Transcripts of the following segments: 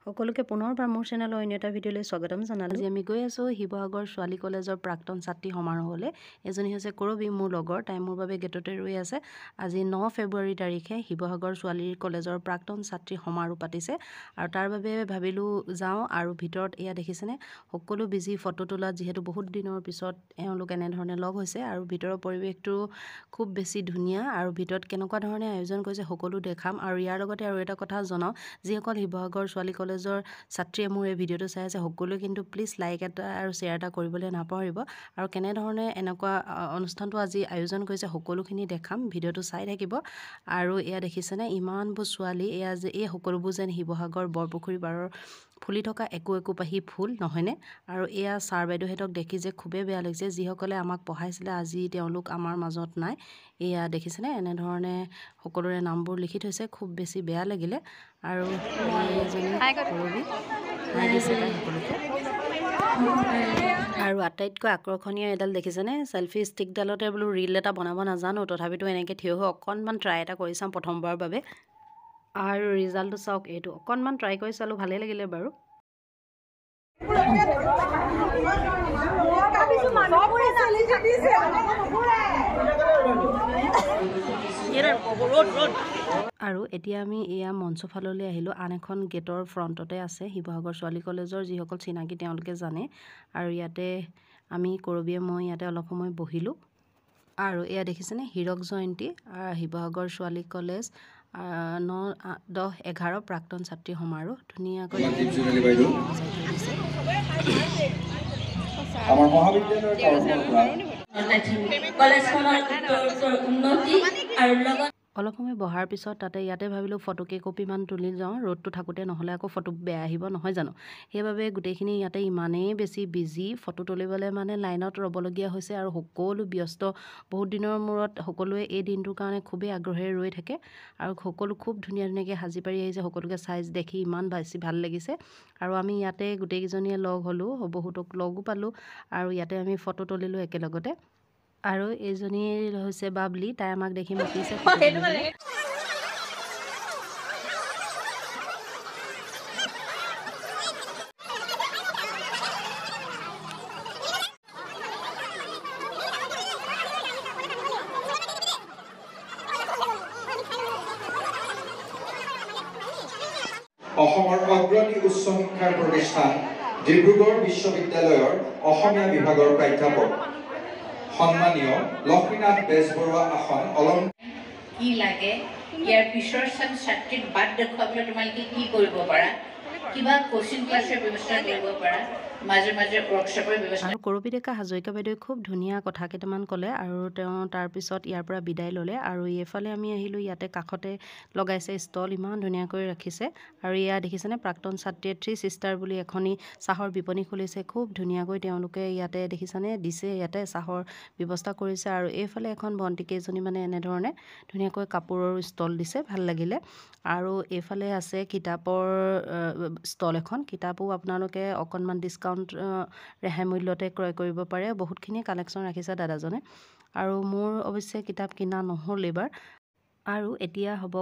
সকলোকে পুনৰবাৰ মোৰ চেনেলৰ অন্য এটা ভিডিঅ'লৈ স্বাগতম জনালোঁ। আজি আমি গৈ আছোঁ শিৱসাগৰ ছোৱালী কলেজৰ প্ৰাক্তন ছাত্ৰী সমাৰোহলৈ। এজনী হৈছে কৰবী, মোৰ লগৰ, তাই মোৰ বাবে গেটতে ৰৈ আছে। আজি 9 ফেব্ৰুৱাৰী তাৰিখে শিৱসাগৰ ছোৱালী কলেজৰ প্ৰাক্তন ছাত্ৰী সমাৰোহ পাতিছে আৰু তাৰ বাবে ভাবিলোঁ যাওঁ। আৰু ভিতৰত এয়া দেখিছেনে, সকলো বিজি ফটো তোলাত, যিহেতু বহুত দিনৰ পিছত এওঁলোক এনেধৰণে লগ হৈছে আৰু ভিতৰৰ পৰিৱেশটো খুব বেছি ধুনীয়া। আৰু ভিতৰত কেনেকুৱা ধৰণে আয়োজন কৰিছে সকলো দেখাম। আৰু ইয়াৰ লগতে আৰু এটা কথা জনাওঁ, যিসকল শিৱসাগৰ ছোৱালী কলেজৰ ছাত্ৰীয়ে মোৰ এই ভিডিঅ'টো চাই আছে, সকলোৱে কিন্তু প্লিজ লাইক এটা আৰু শ্বেয়াৰ এটা কৰিবলৈ নাপাহৰিব। আৰু কেনেধৰণে এনেকুৱা অনুষ্ঠানটো আজি আয়োজন কৰিছে সকলোখিনি দেখাম, ভিডিঅ'টো চাই থাকিব। আৰু এয়া দেখিছেনে, ইমানবোৰ ছোৱালী, এয়া যে এই সকলোবোৰ যেন শিৱসাগৰ বৰপুখুৰী পাৰৰ ফুলি থকা একো পাহি ফুল, নহয়নে? আৰু এয়া ছাৰ বাইদেউহঁতক দেখি যে খুবেই বেয়া লাগিছে, যিসকলে আমাক পঢ়াইছিলে আজি তেওঁলোক আমাৰ মাজত নাই। এয়া দেখিছেনে, এনেধৰণে সকলোৰে নামবোৰ লিখি থৈছে, খুব বেছি বেয়া লাগিলে। আৰু এজনী কৰবী হাই দিছে তাই সকলোকে। আৰু আটাইতকৈ আকৰ্ষণীয় এডাল দেখিছেনে, চেলফি ষ্টিকডালতে বোলো ৰীল এটা বনাব নাজানো, তথাপিতো এনেকৈ থিয় হৈ অকণমান ট্ৰাই এটা কৰি চাম প্ৰথমবাৰৰ বাবে। আৰু ৰিজাল্টটো চাওক, এইটো অকণমান ট্ৰাই কৰি চালোঁ, ভালেই লাগিলে বাৰু। আৰু এতিয়া আমি এয়া মঞ্চ ফাললৈ আহিলোঁ। আন এখন গেটৰ ফ্ৰণ্টতে আছে শিৱসাগৰ ছোৱালী কলেজৰ যিসকল চিনাকি তেওঁলোকে জানে। আৰু ইয়াতে আমি কৰবীয়ে মই ইয়াতে অলপ সময় বহিলোঁ। আৰু এয়া দেখিছেনে, হীৰক জয়ন্তী শিৱসাগৰ ছোৱালী কলেজ 9-10-11 প্ৰাক্তন ছাত্ৰী সমাৰোহ ধুনীয়াকৈ আমাৰ মহাবিদ্যালয়ৰ তৰফৰ পৰা অলপ সময় বহাৰ পিছত ইয়াতে ভাবিলোঁ ফটো কেইকপিমান তুলি যাওঁ, ৰ'দটো থাকোঁতে, নহ'লে আকৌ ফটো বেয়া আহিব নহয় জানো। সেইবাবে গোটেইখিনি ইয়াতে ইমানেই বেছি বিজি, ফটো তুলিবলৈ মানে লাইনত ৰ'বলগীয়া হৈছে। আৰু সকলো ব্যস্ত, বহুত দিনৰ মূৰত সকলোৱে এই দিনটোৰ কাৰণে খুবেই আগ্ৰহেৰে ৰৈ থাকে। আৰু সকলো খুব ধুনীয়াকৈ সাজি পাৰি আহিছে, সকলোকে চাইজ দেখি ইমান বেছি ভাল লাগিছে। আৰু আমি ইয়াতে গোটেইকেইজনীয়ে লগ হ'লোঁ, বহুতক লগো পালোঁ। আৰু ইয়াতে আমি ফটো তুলিলোঁ একেলগতে। আৰু এইজনী হৈছে বাবলি, তাই আমাক দেখি মাতিছে ফটো তুলিবলৈ। অসমৰ অগ্ৰণী উচ্চ শিক্ষাৰ প্ৰতিষ্ঠান ডিব্ৰুগড় বিশ্ববিদ্যালয়ৰ অসমীয়া বিভাগৰ প্ৰাধ্যাপক সন্মানীয় লক্ষ্মীনাথ বেজবৰুৱা আসন কি লাগে, ইয়াৰ পিছৰ ছাত্ৰীক বাদ দেখুৱাবলৈ তোমালোকে কি কৰিব পাৰা, কিবা কোচিং ক্লাছৰ ব্যৱস্থা কৰিব পাৰা, মাজে মাজে ৱৰ্কশ্বপৰ ব্যৱস্থা। আৰু কৰবী ডেকা হাজৰিকা বাইদেৱে খুব ধুনীয়া কথা কেইটামান ক'লে আৰু তেওঁ তাৰপিছত ইয়াৰ পৰা বিদায় ল'লে। আৰু এইফালে আমি আহিলোঁ, ইয়াতে কাষতে লগাইছে ষ্টল, ইমান ধুনীয়াকৈ ৰাখিছে। আৰু এয়া দেখিছেনে, প্ৰাক্তন ছাত্ৰীয়ে 3 ছিষ্টাৰ বুলি এখনি চাহৰ বিপণী খুলিছে, খুব ধুনীয়াকৈ তেওঁলোকে ইয়াতে দেখিছেনে দিছে, ইয়াতে চাহৰ ব্যৱস্থা কৰিছে। আৰু এইফালে এখন ভণ্টি কেইজনী মানে এনেধৰণে ধুনীয়াকৈ কাপোৰৰ ষ্টল দিছে, ভাল লাগিলে। আৰু এইফালে আছে কিতাপৰ ষ্টল এখন, কিতাপো আপোনালোকে অকণমান ডিছকাউণ্ট ৰেহাই মূল্যতে ক্ৰয় কৰিব পাৰে। বহুতখিনি কালেকশ্যন ৰাখিছে দাদাজনে। আৰু মোৰ অৱশ্যে কিতাপ কিনা নহ'ল এইবাৰ। আৰু এতিয়া হ'ব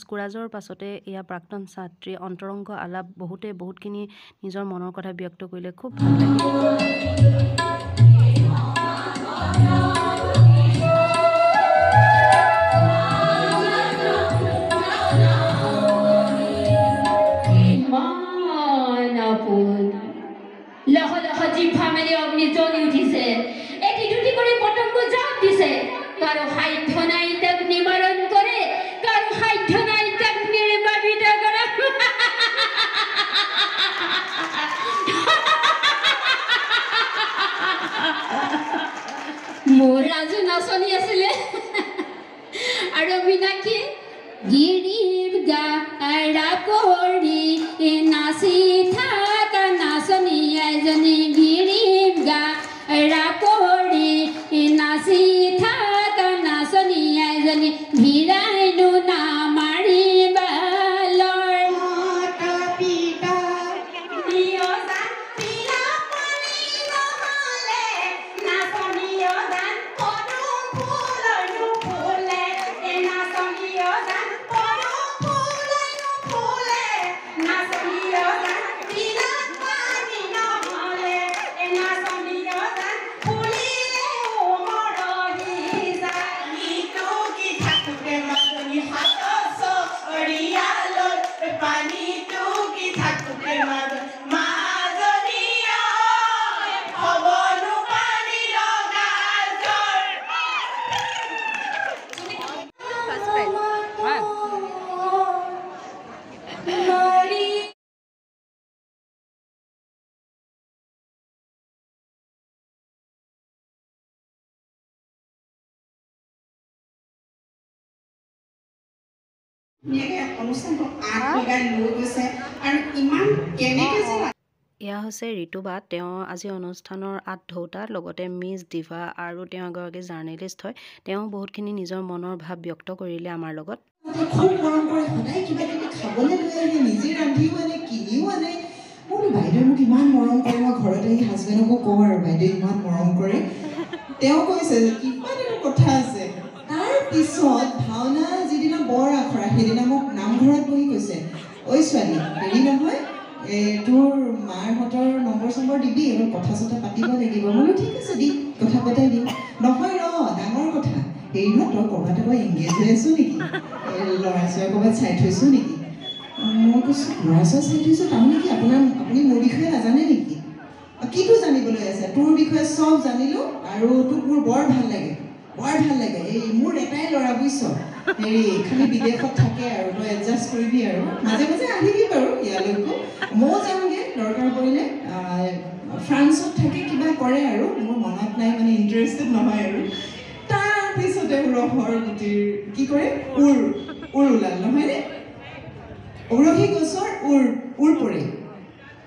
কুৰাজৰ পাছতে এয়া প্ৰাক্তন ছাত্ৰী অন্তৰংগ আলাপ, বহুতখিনি নিজৰ মনৰ কথা ব্যক্ত কৰিলে, খুব ভাল লাগে। কাৰো সাধ্য নাই তাক নিবাৰণ কৰে, কাৰো সাধ্য নাই তাক নিৰ্বাপিত কৰা। মোৰ ৰাজু নাচনি আছিলে আৰু মিনাক্ষী গিৰিব গাৰা কৰি নাচি থাকা নাচনি এজনী, গিৰিব গাৰা কৰি নাচি থাকা নাচনি এয়া হৈছে ঋতু বা তেওঁ আজি অনুষ্ঠানৰ আঁত লগতে মিছ ডিভা আৰু তেওঁ এগৰাকী জাৰ্নেলিষ্ট হয় তেওঁ বহুতখিনি নিজৰ মনৰ ভাৱ ব্যক্ত কৰিলে আমাৰ লগত খুব মৰম কৰে সদায় কিবা কিবি খাবলৈ লৈ আহে নিজে ৰান্ধিও আনে কিনিও আনে মোৰ বাইদেউ মোক ইমান মৰম কৰে মই ঘৰত আহি হাজবেণ্ডকো কওঁ আৰু বাইদেউ ইমান মৰম কৰে তেওঁ কৈছে যে কিমান এটা কথা আছে তাৰ পিছত ভাওনা যিদিনা বৰ আখৰা সেইদিনা মোক নামঘৰত বহি কৈছে ঐ ছোৱালী হেৰি নহয় তোৰ মাৰহঁতৰ নম্বৰ দিবি অলপ কথা চথা পাতিব লাগিব বোলো ঠিক আছে দি কথা পতাই দিম নহয় ডাঙৰ কথা হেৰি নহয় তই ক'ৰবাত আকৌ এংগেজ হৈ আছো নেকি ল'ৰা ছোৱালী ক'ৰবাত চাই থৈছো নেকি মই কৈছোঁ ল'ৰা ছোৱালী চাই থৈছোঁ তাৰমানে কি আপুনি মোৰ বিষয়ে নাজানে নেকি কিটো জানিবলৈ আছে তোৰ বিষয়ে চব জানিলোঁ আৰু তোক মোৰ বৰ ভাল লাগে এই মোৰ এটাই ল'ৰা বুজিছ হেৰি খালি বিদেশত থাকে আৰু তই এডজাষ্ট কৰিবি আৰু মাজে মাজে আহিবি বাৰু ইয়ালৈকো ময়ো যামগৈ দৰকাৰ পৰিলে ফ্ৰান্সত থাকে কিবা কৰে আৰু মোৰ মনত নাই মানে ইণ্টাৰেষ্টেড নহয় আৰু তাৰপিছতে ৰহৰ গুটিৰ কি কৰে উৰ ওলাল নহয়নে উৰহী গছৰ উৰ পৰে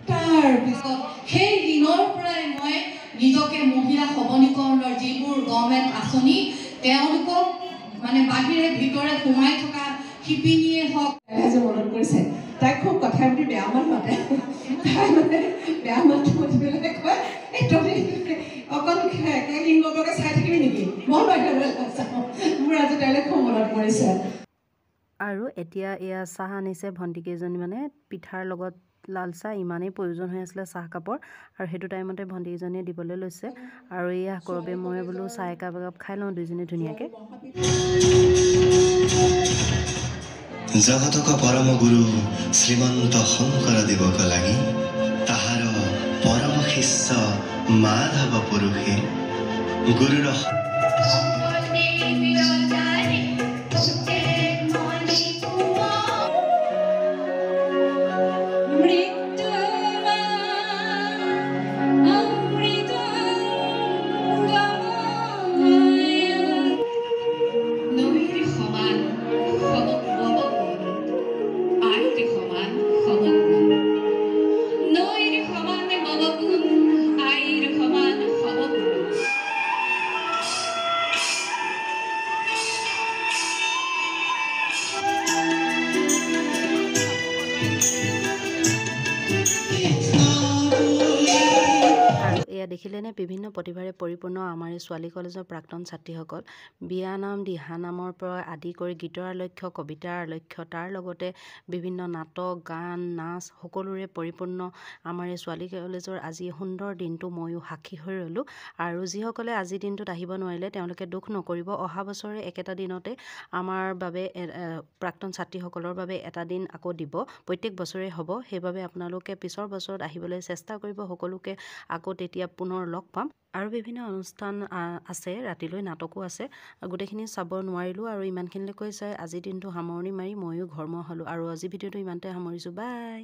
তাৰপিছত সেই দিনৰ পৰাই মই নিজকে মহিলা সবলীকৰণৰ যিবোৰ গভৰ্ণমেণ্ট আঁচনি তেওঁলোকক মানে বাহিৰে ভিতৰে সোমাই থকা শিপিনীয়ে হওক যে মনত কৰিছে তাই খুব কথা পাতি বেয়া মান মাতে তাই মানে বেয়া মাতটো মাতি পেলাই কয় অকল লিংগকে চাই থাকিবি নেকি মই বাহিৰলৈ নাযাওঁ মোৰ আজি তাইলৈ খুব মনত পৰিছে আৰু এতিয়া এয়া চাহ আনিছে ভণ্টিকেইজনী মানে পিঠাৰ লগত লাল চাহ ইমানেই প্ৰয়োজন হৈ আছিলে চাহকাপৰ আৰু সেইটো টাইমতে ভণ্টিকেইজনীয়ে দিবলৈ লৈছে আৰু এয়া কৰবে মই বোলো চাহ একাপ খাই লওঁ দুইজনী ধুনীয়াকৈ জগতক পৰম গুৰু শ্ৰীমন্ত শংকৰদেৱক লাগি তাহাৰ পৰম শিষ্য মাধৱ পুৰুষে গুৰুৰ দেখিলেনে বিভিন্ন প্ৰতিভাৰে পৰিপূৰ্ণ আমাৰ এই ছোৱালী কলেজৰ প্ৰাক্তন ছাত্ৰীসকল বিয়ানাম দিহানামৰ পৰা আদি কৰি গীতৰ আলক্ষ্য কবিতাৰ আলক্ষ্য তাৰ লগতে বিভিন্ন নাটক গান নাচ সকলোৰে পৰিপূৰ্ণ আমাৰ এই ছোৱালী কলেজৰ আজি সুন্দৰ দিনটো ময়ো সাক্ষী হৈ ৰ'লোঁ আৰু যিসকলে আজিৰ দিনটোত আহিব নোৱাৰিলে তেওঁলোকে দুখ নকৰিব অহা বছৰে একেটা দিনতে আমাৰ বাবে প্ৰাক্তন ছাত্ৰীসকলৰ বাবে এটা দিন আকৌ দিব প্ৰত্যেক বছৰে হ'ব সেইবাবে আপোনালোকে পিছৰ বছৰত আহিবলৈ চেষ্টা কৰিব সকলোকে আকৌ তেতিয়া পুনৰ লগ পাম আৰু বিভিন্ন অনুষ্ঠান আছে ৰাতিলৈ নাটকো আছে গোটেইখিনি চাব নোৱাৰিলোঁ আৰু ইমানখিনিলৈকৈ চাই আজিৰ দিনটো সামৰণি মাৰি ময়ো ঘৰমুৱা হ'লোঁ আৰু আজি ভিডিঅ'টো ইমানতে সামৰিছোঁ বাই